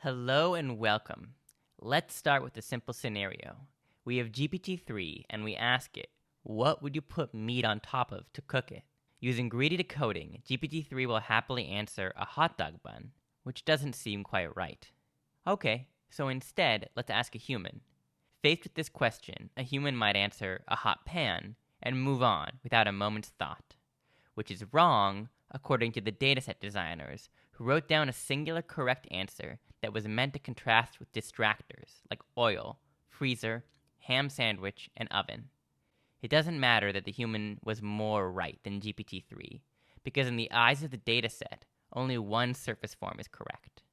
Hello and welcome. Let's start with a simple scenario. We have GPT-3 and we ask it, what would you put meat on top of to cook it? Using greedy decoding, GPT-3 will happily answer a hot dog bun, which doesn't seem quite right. Okay, so instead, let's ask a human. Faced with this question, a human might answer a hot pan and move on without a moment's thought, which is wrong according to the dataset designers who wrote down a singular correct answer that was meant to contrast with distractors like oil, freezer, ham sandwich, and oven. It doesn't matter that the human was more right than GPT-3, because in the eyes of the dataset, only one surface form is correct.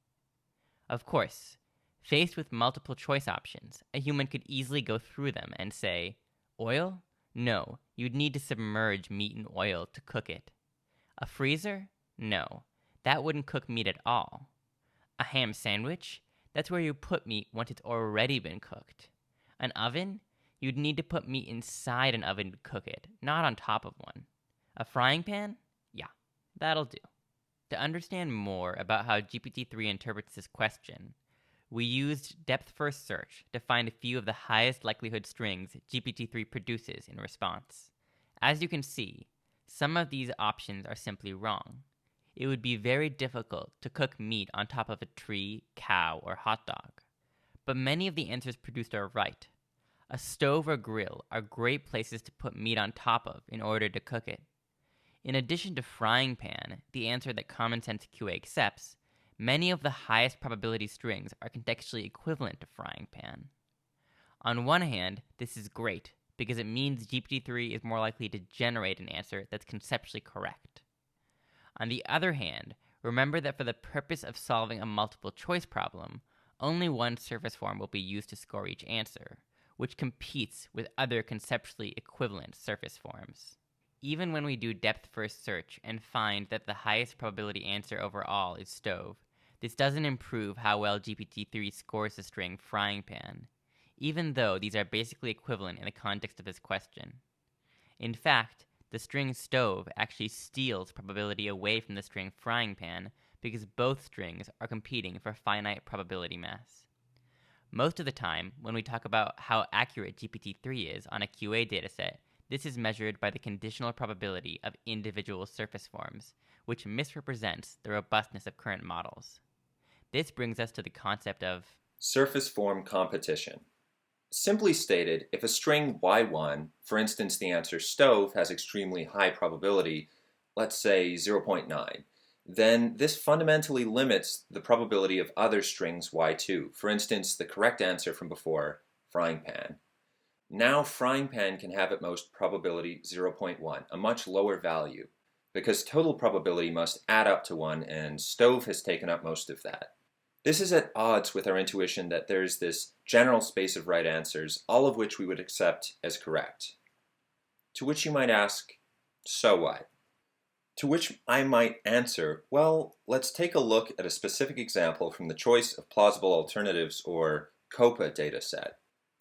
Of course, faced with multiple choice options, a human could easily go through them and say, oil? No, you'd need to submerge meat in oil to cook it. A freezer? No, that wouldn't cook meat at all. A ham sandwich? That's where you put meat once it's already been cooked. An oven? You'd need to put meat inside an oven to cook it, not on top of one. A frying pan? Yeah, that'll do. To understand more about how GPT-3 interprets this question, we used depth-first search to find a few of the highest likelihood strings GPT-3 produces in response. As you can see, some of these options are simply wrong. It would be very difficult to cook meat on top of a tree, cow, or hot dog. But many of the answers produced are right. A stove or grill are great places to put meat on top of in order to cook it. In addition to frying pan, the answer that Common Sense QA accepts, many of the highest probability strings are contextually equivalent to frying pan. On one hand, this is great, because it means GPT-3 is more likely to generate an answer that's conceptually correct. On the other hand, remember that for the purpose of solving a multiple choice problem, only one surface form will be used to score each answer, which competes with other conceptually equivalent surface forms. Even when we do depth-first search and find that the highest probability answer overall is stove, this doesn't improve how well GPT-3 scores the string frying pan, even though these are basically equivalent in the context of this question. In fact, the string stove actually steals probability away from the string frying pan because both strings are competing for finite probability mass. Most of the time, when we talk about how accurate GPT-3 is on a QA dataset, this is measured by the conditional probability of individual surface forms, which misrepresents the robustness of current models. This brings us to the concept of surface form competition. Simply stated, if a string y1, for instance the answer stove, has extremely high probability, let's say 0.9, then this fundamentally limits the probability of other strings y2, for instance the correct answer from before, frying pan. Now frying pan can have at most probability 0.1, a much lower value, because total probability must add up to 1 and stove has taken up most of that. This is at odds with our intuition that there's this general space of right answers, all of which we would accept as correct. To which you might ask, so what? To which I might answer, well, let's take a look at a specific example from the Choice of Plausible Alternatives, or COPA dataset.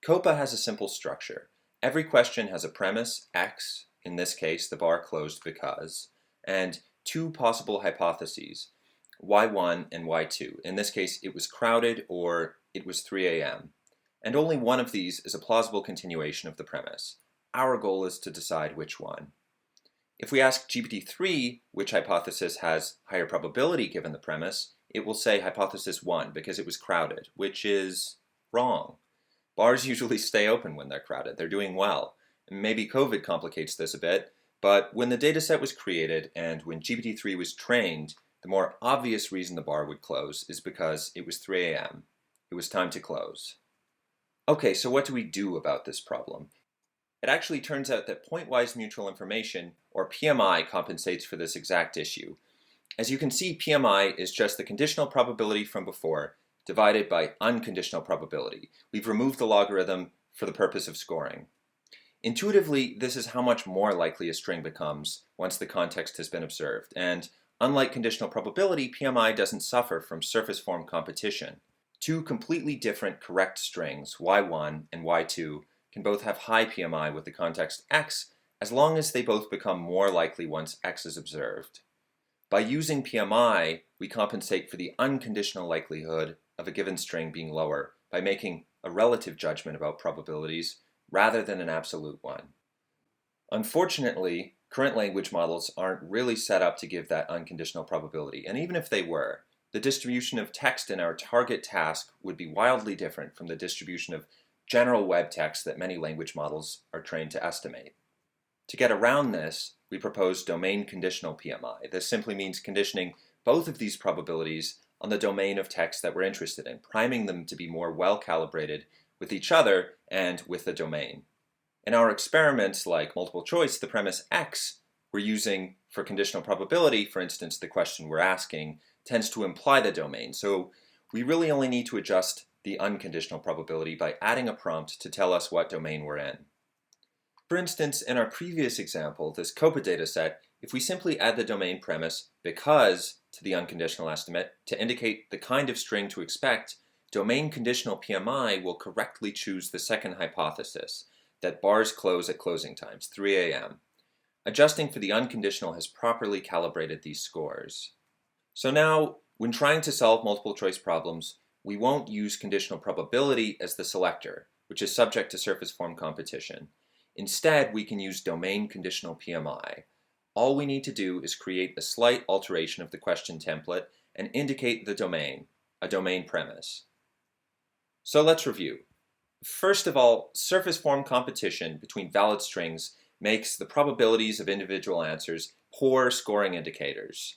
COPA has a simple structure. Every question has a premise, X, in this case the bar closed because, and two possible hypotheses, Y1 and Y2. In this case, it was crowded or it was 3 a.m. And only one of these is a plausible continuation of the premise. Our goal is to decide which one. If we ask GPT-3 which hypothesis has higher probability given the premise, it will say hypothesis 1 because it was crowded, which is wrong. Bars usually stay open when they're crowded. They're doing well. Maybe COVID complicates this a bit, but when the dataset was created and when GPT-3 was trained, the more obvious reason the bar would close is because it was 3 a.m. It was time to close. Okay, so what do we do about this problem? It actually turns out that point-wise mutual information, or PMI, compensates for this exact issue. As you can see, PMI is just the conditional probability from before divided by unconditional probability. We've removed the logarithm for the purpose of scoring. Intuitively, this is how much more likely a string becomes once the context has been observed, and unlike conditional probability, PMI doesn't suffer from surface form competition. Two completely different correct strings, y1 and y2, can both have high PMI with the context X as long as they both become more likely once X is observed. By using PMI, we compensate for the unconditional likelihood of a given string being lower by making a relative judgment about probabilities rather than an absolute one. Unfortunately, current language models aren't really set up to give that unconditional probability, and even if they were, the distribution of text in our target task would be wildly different from the distribution of general web text that many language models are trained to estimate. To get around this, we propose domain conditional PMI. This simply means conditioning both of these probabilities on the domain of text that we're interested in, priming them to be more well-calibrated with each other and with the domain. In our experiments, like multiple choice, the premise X we're using for conditional probability, for instance, the question we're asking, tends to imply the domain. So we really only need to adjust the unconditional probability by adding a prompt to tell us what domain we're in. For instance, in our previous example, this COPA dataset, if we simply add the domain premise because to the unconditional estimate to indicate the kind of string to expect, domain conditional PMI will correctly choose the second hypothesis, that bars close at closing times, 3 a.m. Adjusting for the unconditional has properly calibrated these scores. So now, when trying to solve multiple choice problems, we won't use conditional probability as the selector, which is subject to surface form competition. Instead, we can use domain conditional PMI. All we need to do is create a slight alteration of the question template and indicate the domain, a domain premise. So let's review. First of all, surface form competition between valid strings makes the probabilities of individual answers poor scoring indicators.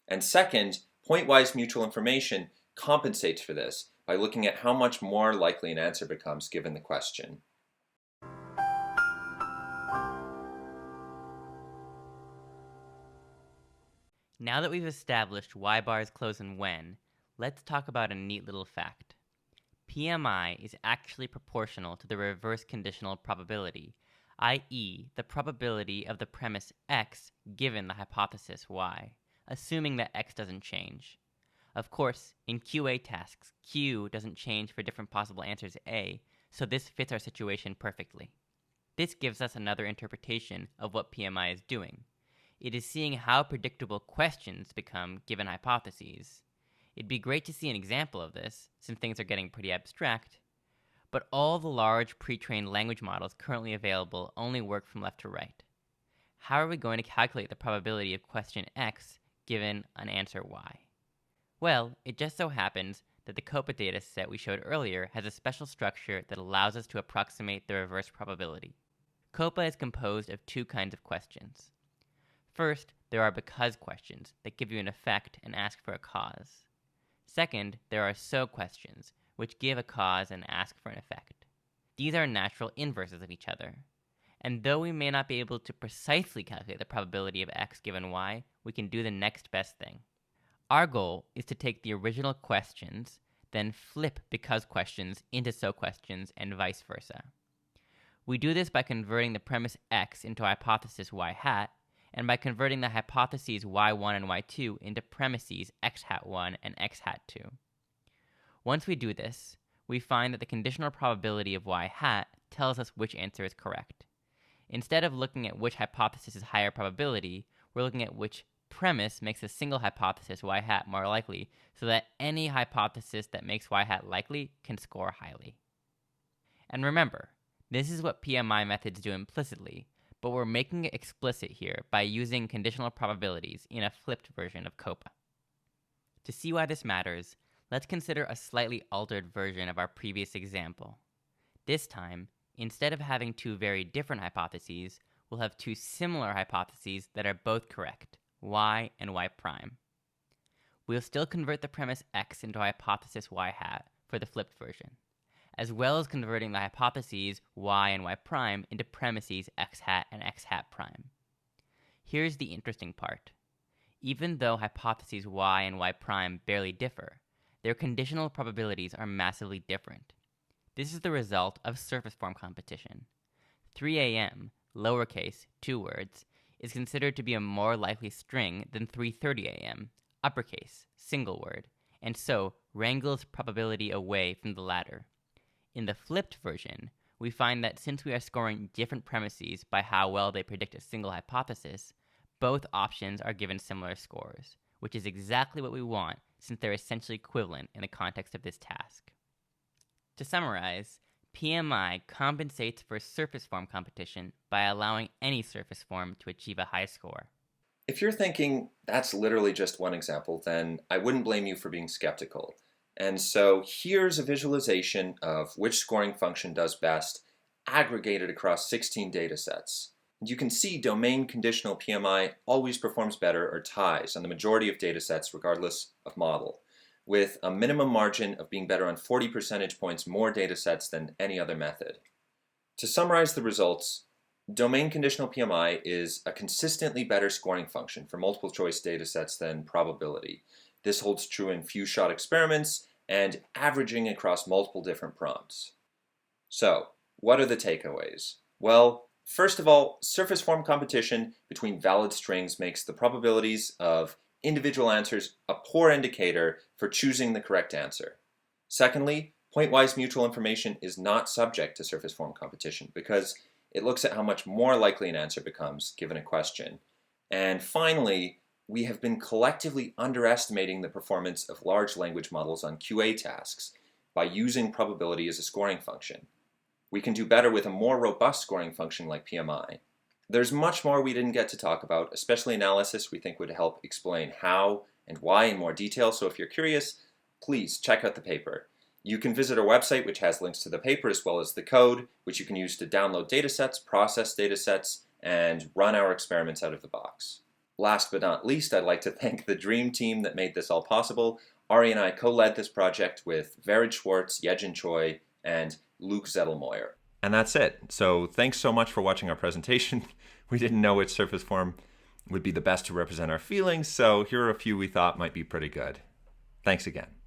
And second, point-wise mutual information compensates for this by looking at how much more likely an answer becomes given the question. Now that we've established why bars close and when, let's talk about a neat little fact. PMI is actually proportional to the reverse conditional probability, i.e. the probability of the premise X given the hypothesis Y, assuming that X doesn't change. Of course, in QA tasks, Q doesn't change for different possible answers A, so this fits our situation perfectly. This gives us another interpretation of what PMI is doing. It is seeing how predictable questions become given hypotheses. It'd be great to see an example of this, since things are getting pretty abstract. But all the large pre-trained language models currently available only work from left to right. How are we going to calculate the probability of question X given an answer Y? Well, it just so happens that the COPA data set we showed earlier has a special structure that allows us to approximate the reverse probability. COPA is composed of two kinds of questions. First, there are because questions that give you an effect and ask for a cause. Second, there are so questions, which give a cause and ask for an effect. These are natural inverses of each other. And though we may not be able to precisely calculate the probability of X given Y, we can do the next best thing. Our goal is to take the original questions, then flip because questions into so questions, and vice versa. We do this by converting the premise X into hypothesis Y hat, and by converting the hypotheses Y1 and Y2 into premises X hat 1 and X hat 2. Once we do this, we find that the conditional probability of Y hat tells us which answer is correct. Instead of looking at which hypothesis is higher probability, we're looking at which premise makes a single hypothesis Y hat more likely, so that any hypothesis that makes Y hat likely can score highly. And remember, this is what PMI methods do implicitly, but we're making it explicit here by using conditional probabilities in a flipped version of COPA. To see why this matters, let's consider a slightly altered version of our previous example. This time, instead of having two very different hypotheses, we'll have two similar hypotheses that are both correct, Y and Y prime. We'll still convert the premise X into hypothesis Y hat for the flipped version, as well as converting the hypotheses Y and Y prime into premises X hat and X hat prime. Here's the interesting part. Even though hypotheses Y and Y prime barely differ, their conditional probabilities are massively different. This is the result of surface form competition. 3 a.m., lowercase, 2 words, is considered to be a more likely string than 3:30 a.m., uppercase, single word, and so wrangles probability away from the latter. In the flipped version, we find that since we are scoring different premises by how well they predict a single hypothesis, both options are given similar scores, which is exactly what we want since they're essentially equivalent in the context of this task. To summarize, PMI compensates for surface form competition by allowing any surface form to achieve a high score. If you're thinking that's literally just one example, then I wouldn't blame you for being skeptical. And so here's a visualization of which scoring function does best, aggregated across 16 data sets. You can see domain conditional PMI always performs better or ties on the majority of data sets regardless of model, with a minimum margin of being better on 40 percentage points more data sets than any other method. To summarize the results, domain conditional PMI is a consistently better scoring function for multiple choice data sets than probability. This holds true in few-shot experiments and averaging across multiple different prompts. So, what are the takeaways? Well, first of all, surface form competition between valid strings makes the probabilities of individual answers a poor indicator for choosing the correct answer. Secondly, pointwise mutual information is not subject to surface form competition because it looks at how much more likely an answer becomes given a question. And finally, we have been collectively underestimating the performance of large language models on QA tasks by using probability as a scoring function. We can do better with a more robust scoring function like PMI. There's much more we didn't get to talk about, especially analysis we think would help explain how and why in more detail, so if you're curious, please check out the paper. You can visit our website, which has links to the paper as well as the code, which you can use to download datasets, process datasets, and run our experiments out of the box. Last but not least, I'd like to thank the dream team that made this all possible. Ari and I co-led this project with Vered Schwartz, Yejin Choi, and Luke Zettelmoyer. And that's it. So thanks so much for watching our presentation. We didn't know which surface form would be the best to represent our feelings, so here are a few we thought might be pretty good. Thanks again.